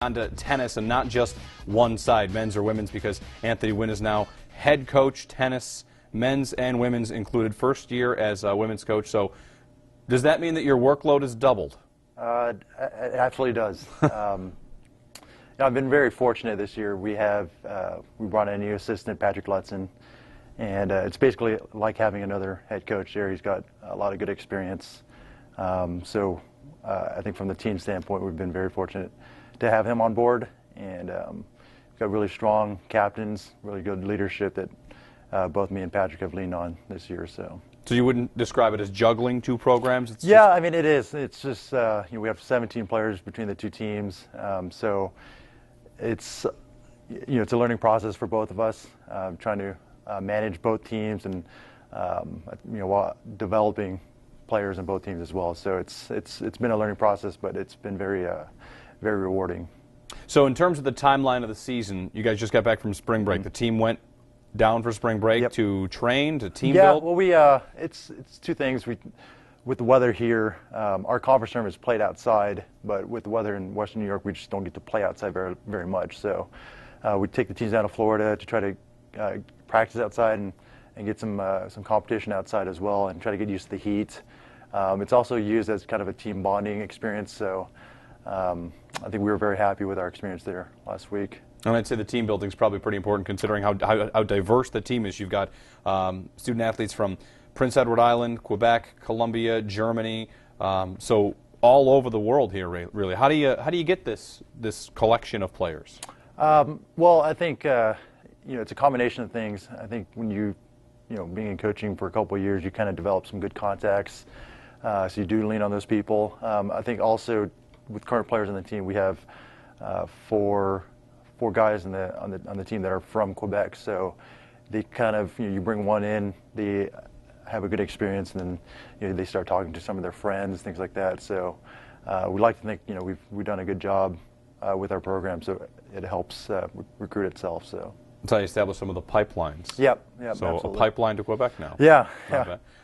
onto tennis and not just one side, men's or women's, because Anthony Nguyen is now head coach, tennis, men's and women's included, first year as a women's coach. So does that mean that your workload is doubled? It absolutely does. I've been very fortunate this year. We brought in a new assistant, Patrick Lutzen, and it's basically like having another head coach there. He's got a lot of good experience. I think from the team standpoint, we've been very fortunate to have him on board, and we've got really strong captains, really good leadership that both me and Patrick have leaned on this year. So you wouldn't describe it as juggling two programs? Yeah, I mean it is. It's just we have 17 players between the two teams, so it's it's a learning process for both of us, trying to manage both teams and while developing players in both teams as well. So it's been a learning process, but it's been very rewarding. So in terms of the timeline of the season, you guys just got back from spring break. The team went down for spring break to train, to team build? Yeah, well, it's two things. With the weather here, our conference tournament is played outside, but with the weather in Western New York, we just don't get to play outside very much. So we take the teams down to Florida to try to practice outside and get some competition outside as well, and try to get used to the heat. It's also used as kind of a team bonding experience. So I think we were very happy with our experience there last week. And I'd say the team building is probably pretty important considering how diverse the team is. You've got student athletes from Prince Edward Island, Quebec, Colombia, Germany, so all over the world here, really. How do you get this collection of players? Well, I think it's a combination of things. I think when being in coaching for a couple of years, you kind of develop some good contacts, so you do lean on those people. I think also with current players on the team, we have four guys on the team that are from Quebec, so they kind of you bring one in, they have a good experience, and then they start talking to some of their friends, things like that. So we like to think we've done a good job with our program, so it helps recruit itself. So that's how you establish some of the pipelines. Yep, so absolutely. A pipeline to Quebec now. Yeah.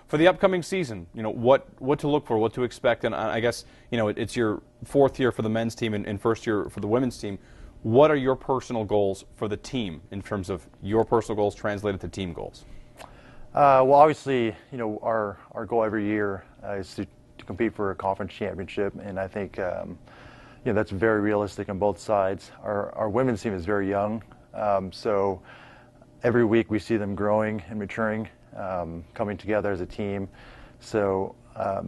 For the upcoming season, what to look for, what to expect, and I guess it's your fourth year for the men's team and first year for the women's team. What are your personal goals for the team in terms of your personal goals translated to team goals? Well, obviously, our goal every year is to compete for a conference championship, and I think that's very realistic on both sides. Our women's team is very young, so every week we see them growing and maturing, coming together as a team. So I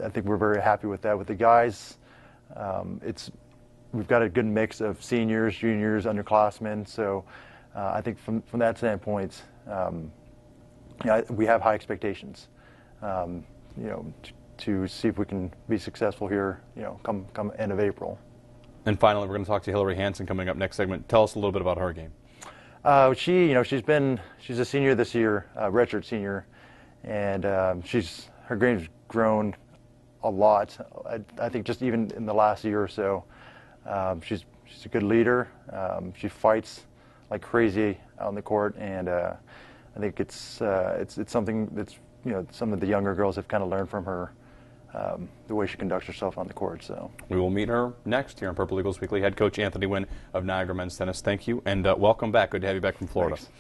think we're very happy with that. With the guys, we've got a good mix of seniors, juniors, underclassmen. So I think from that standpoint, we have high expectations, to see if we can be successful here, come end of April. And finally, we're going to talk to Hillary Hansen coming up next segment. Tell us a little bit about her game. She's a senior this year, redshirt senior, and her game's grown a lot. I think just even in the last year or so, she's a good leader. She fights like crazy out on the court, and I think it's something that's some of the younger girls have kind of learned from her, the way she conducts herself on the court. So we will meet her next here on Purple Eagles Weekly. Head coach Anthony Nguyen of Niagara Men's Tennis. Thank you, and welcome back. Good to have you back from Florida. Thanks.